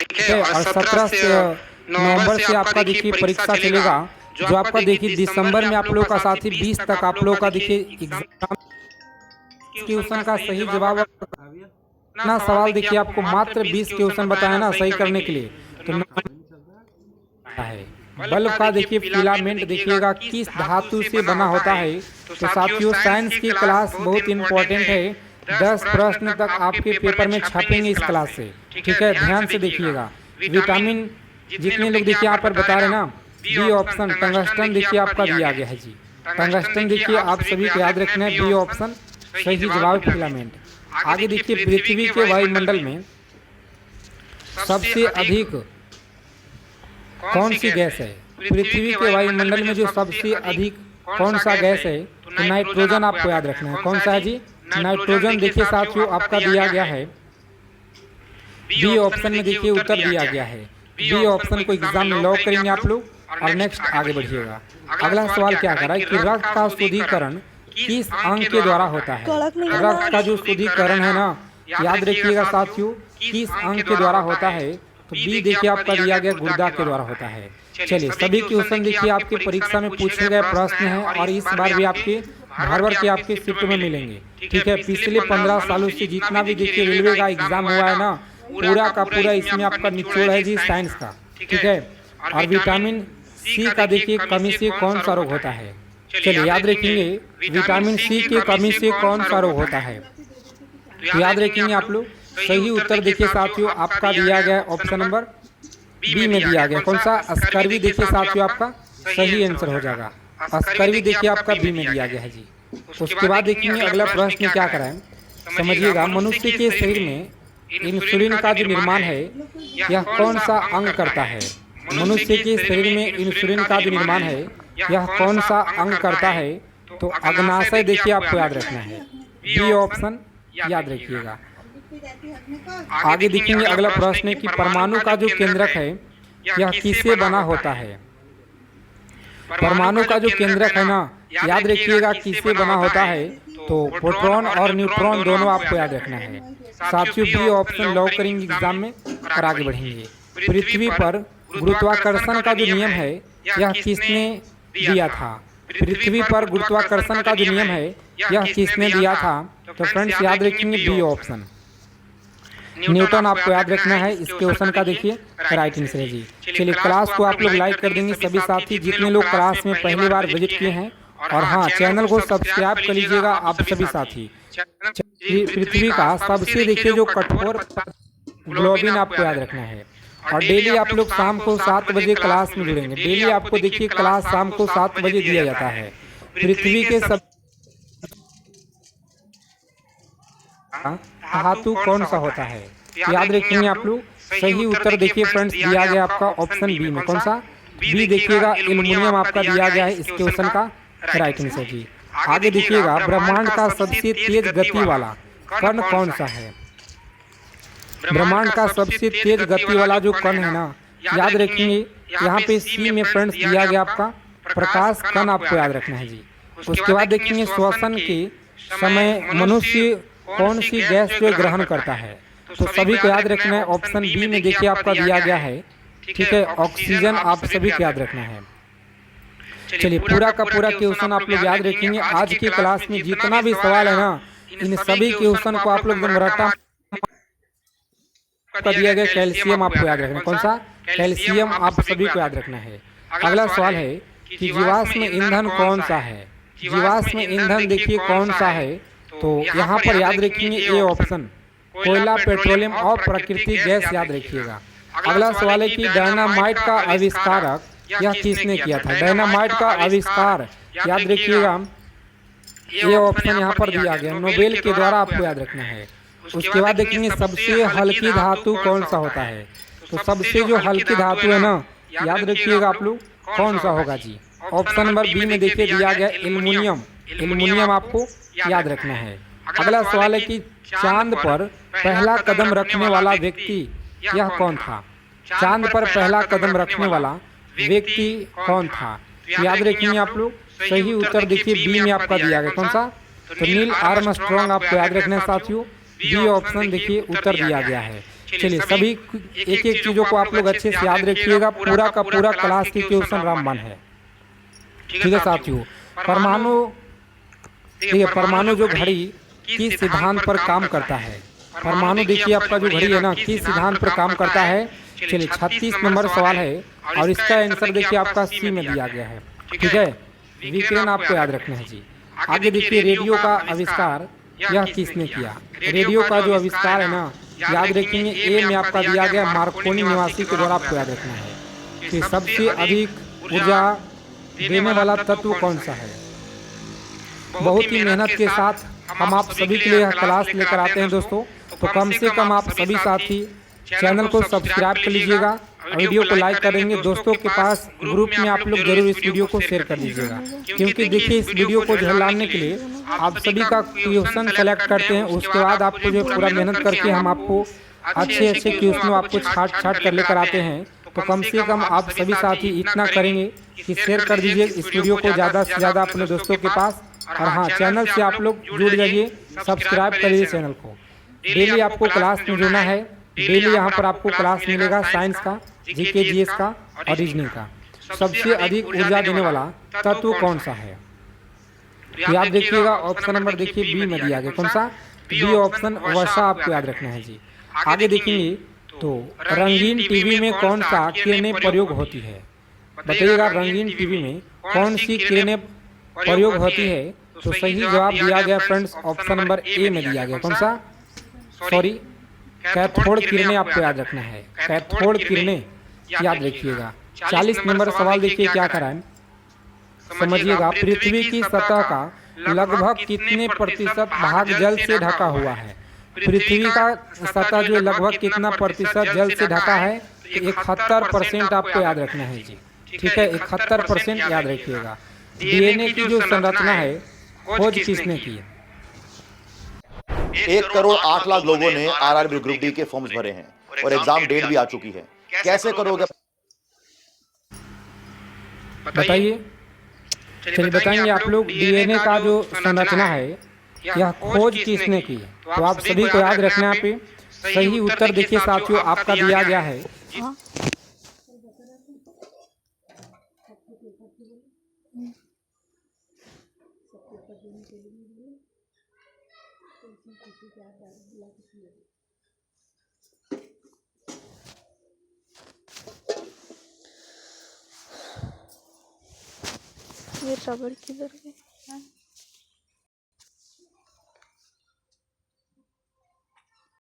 ठीक है। और 17 नवंबर से आपका देखिए परीक्षा चलेगा, जो आपका देखिए दिसंबर में आप लोगों का साथ ही 20 तक आप लोगों का देखिए एग्जाम क्वेश्चन का सही जवाब ना सवाल देखिए आपको मात्र 20 क्वेश्चन बताया ना सही करने के लिए, तो है बल्ब का देखिए फिलामेंट देखिएगा किस धातु से बना होता है। तो साथियों साइंस की क्लास बहुत इंपॉर्टेंट है, 10 प्रश्न तक आपके पेपर में छपेंगे इस क्लास से, ठीक है, ध्यान से देखिएगा। विटामिन जितने लोग देखिए यहाँ पर बता रहे ना, बी ऑप्शन टंगस्टन देखिए आपका दिया गया है जी, टंगस्टन देखिए आप सभी को याद रखना है, बी ऑप्शन सही जवाब फिलामेंट। आगे देखिए पृथ्वी के वायुमंडल में सबसे अधिक कौन सी गैस है, पृथ्वी के वायुमंडल में जो सबसे अधिक कौन सा गैस है, तो नाइट्रोजन आपको याद रखना है। कौन सा है जी, नाइट्रोजन देखिए साथियों आपका दिया गया है, बी ऑप्शन में देखिए उत्तर दिया गया है, बी ऑप्शन को एग्जाम में लॉक करेंगे आप लोग। और नेक्स्ट आगे बढ़िएगा। अगला सवाल क्या कर रहा है कि रक्त का शुद्धिकरण किस अंग के द्वारा होता है। रक्त का जो शुद्धिकरण है ना, याद रखिएगा साथियों किस अंग के द्वारा होता है, तो बी देखिए आपका दिया गया गुर्दा के द्वारा होता है। चलिए सभी क्वेश्चन देखिए आपके परीक्षा में पूछे गए प्रश्न हैं और इस बार भी आपके भर के आपके शिफ्ट में मिलेंगे, ठीक है। पिछले 15 सालों से जितना भी देखिए रेलवे का एग्जाम हुआ है ना, पूरा का पूरा इसमें आपका निचोड़ है जी साइंस का, ठीक है। और विटामिन सी का देखिए कमी से कौन सा रोग होता है। चलिए याद रखेंगे विटामिन सी की कमी से कौन सा रोग होता है, तो याद रखेंगे आप लोग। सही उत्तर देखिए साथियों आपका दिया गया ऑप्शन नंबर बी में दिया गया, कौन सा, स्कर्वी देखिए साथियों आपका सही आंसर हो जाएगा, स्कर्वी देखिए आपका बी में दिया गया है जी। उसके बाद देखेंगे अगला प्रश्न क्या कराएं, समझिएगा। मनुष्य के शरीर में इंसुलिन का जो निर्माण है यह कौन सा अंग करता है। मनुष्य के शरीर में इंसुलिन का जो निर्माण है यह कौन सा अंग करता है, तो अग्नाशय देखिए आपको याद रखना है, बी ऑप्शन याद रखिएगा। आगे देखेंगे अगला प्रश्न है कि परमाणु का जो केंद्रक है यह किससे बना होता है। परमाणु का जो केंद्रक है ना, याद रखिएगा किससे बना होता है, तो प्रोटॉन और न्यूट्रॉन दोनों आपको याद रखना है साथियों, बी ऑप्शन लॉक करेंगे एग्जाम में और आगे बढ़ेंगे। पृथ्वी पर गुरुत्वाकर्षण का जो नियम है यह किसने दिया था। पृथ्वी पर गुरुत्वाकर्षण का जो नियम है यह किसने दिया था, तो फ्रेंड्स याद रखेंगे बी ऑप्शन न्यूटन आपको याद रखना है। इस क्वेश्चन का देखिए राइट आंसर है जी। चलिए क्लास को आप लोग लाइक कर देंगे सभी साथी जितने लोग क्लास में पहली बार विजिट किए हैं, और हाँ चैनल को सब्सक्राइब कर लीजिएगा आप सभी साथी। पृथ्वी का सबसे देखिए जो कठोर ग्लोबिन आपको याद रखना है, और डेली आप लोग शाम को 7 बजे क्लास में जुड़ेंगे। डेली आपको देखिए क्लास शाम को 7 बजे दिया जाता है। पृथ्वी के सब धातु कौन सा होता है, याद रखेंगे आप लोग। सही उत्तर देखिए फ्रेंड्स दिया गया आपका ऑप्शन बी में, कौन सा, बी देखिएगा एल्युमिनियम आपका दिया गया है इस क्वेश्चन का राइट आंसर जी। आगे देखिएगा ब्रह्मांड का सबसे तेज गति वाला कण कौन सा है। ब्रह्मांड का सबसे तेज गति वाला जो कण है ना, याद रखेंगे यहाँ पे सी में फ्रेंड्स दिया गया आपका प्रकाश कण आपको याद रखना है जी। उसके बाद देखेंगे श्वसन के समय मनुष्य कौन सी गैस जो ग्रहण करता है, तो सभी को याद रखना है ऑप्शन बी में देखिए आपका दिया गया है, ठीक है, ऑक्सीजन आप सभी को याद रखना है। चलिए पूरा का पूरा क्वेश्चन आप लोग याद रखेंगे। आज की क्लास में जितना भी सवाल है ना, इन सभी क्वेश्चन को आप लोग रट्टा दिया गया। कैल्शियम आपको याद रखना है, कौन सा, कैल्शियम आप सभी को याद रखना है। अगला सवाल है कि जीवाश्म ईंधन कौन सा है। जीवाश्म ईंधन देखिए कौन सा है, तो यहाँ पर याद रखेंगे ए ऑप्शन कोयला, पेट्रोलियम और प्राकृतिक गैस याद रखिएगा। अगला सवाल है कि डायनामाइट का आविष्कारक यह किसने किया था। डायनामाइट का आविष्कार याद रखिएगा, ये ऑप्शन यहाँ पर दिया गया नोबेल के द्वारा आपको याद रखना है। उसके बाद देखेंगे सबसे हल्की धातु कौन सा होता है, तो सबसे जो हल्की धातु है ना, याद रखिएगा आप लोग कौन सा होगा जी। ऑप्शन नंबर बी में देखिए दिया गया एल्युमिनियम, एल्युमिनियम आपको याद रखना है। अगला सवाल है कि चांद पर पहला कदम रखने वाला व्यक्ति यह कौन था। चांद पर पहला कदम रखने वाला व्यक्ति कौन था, याद रखेंगे आप लोग। सही उत्तर देखिए बी में आपका दिया गया, कौन सा, तो नील आर्मस्ट्रॉन्ग आपको याद रखना है साथियों। बी ऑप्शन देखिए उत्तर दिया गया है। चलिए सभी एक एक चीज़ों को आप लोग अच्छे से याद रखिएगा। पूरा का पूरा क्लास की क्वेश्चन रामबाण है। ठीक है साथियों, परमाणु, देखिए परमाणु जो घड़ी किस सिद्धांत पर काम करता है। परमाणु देखिए आपका जो घड़ी है ना किस सिद्धांत पर काम करता है। चलिए 36 नंबर सवाल है और इसका आंसर देखिए आपका सी में दिया गया है। ठीक है, विकिरण आपको याद रखना है जी। आगे देखिए रेडियो का आविष्कार यह किसने किया। रेडियो का जो आविष्कार है ना याद रखेंगे, ए में आपका दिया गया मार्कोनी निवासी के द्वारा आपको याद रखना है कि सबसे अधिक ऊर्जा देने वाला तत्व कौन सा है। बहुत ही मेहनत के साथ हम आप सभी के लिए यह क्लास लेकर आते हैं दोस्तों। तो कम से कम आप सभी साथी चैनल को सब्सक्राइब कर लीजिएगा, वीडियो को लाइक करेंगे, दोस्तों के पास ग्रुप में आप लोग जरूर इस वीडियो को शेयर कर दीजिएगा। क्योंकि देखिए इस वीडियो को झललाने के लिए आप सभी का क्वेश्चन सेलेक्ट करते हैं, उसके बाद आपको जो पूरा मेहनत करके हम आपको अच्छे अच्छे क्वेश्चन आपको छाट कर लेकर आते हैं। तो कम से कम आप सभी साथी इतना करेंगे कि शेयर कर दीजिए इस वीडियो को ज़्यादा से ज़्यादा अपने दोस्तों के पास। और हाँ, चैनल से आप लोग जुड़ जाइए, सब्सक्राइब करिए चैनल को। डेली आपको क्लास में जुड़ना है। डेली यहाँ पर आपको क्लास मिलेगा साइंस का, जीके जीएस का और रीजनिंग का। सबसे अधिक ऊर्जा देने वाला तत्व कौन सा है। तो याद देखिएगा, ऑप्शन नंबर देखिए बी में दिया गया। कौन सा? बी ऑप्शन वर्षा आपको याद रखना है जी। आगे देखेंगे तो रंगीन टीवी में कौन सा किरणें प्रयोग होती है। बताइएगा रंगीन टीवी में कौन सी किरणें प्रयोग होती है। तो सही जवाब दिया गया फ्रेंड्स ऑप्शन नंबर ए में दिया गया। कौन सा? सॉरी, कैथोड किरणें आपको याद रखना है। कैथोड किरणें याद रखिएगा। 40 नंबर सवाल देखिए क्या कराएं, समझिएगा। पृथ्वी की सतह का लगभग कितने प्रतिशत भाग जल से ढका हुआ है। पृथ्वी का सतह जो लगभग कितना प्रतिशत जल से ढका है। 71% आपको याद रखना है जी। ठीक है, 71% याद रखिएगा। डीएनए की जो संरचना है खोज किसने की है। 1,08,00,000 लोगों ने आरआरबी ग्रुप डी के फॉर्म्स भरे हैं और एग्जाम डेट भी आ चुकी है। कैसे करोगे बताइए। चलिए बताएंगे आप लोग डीएनए का जो संरचना है यह खोज किसने की है। तो आप सभी को याद रखना पे सही उत्तर देखिए साथियों आपका दिया गया है। ये रबड़ किधर गई?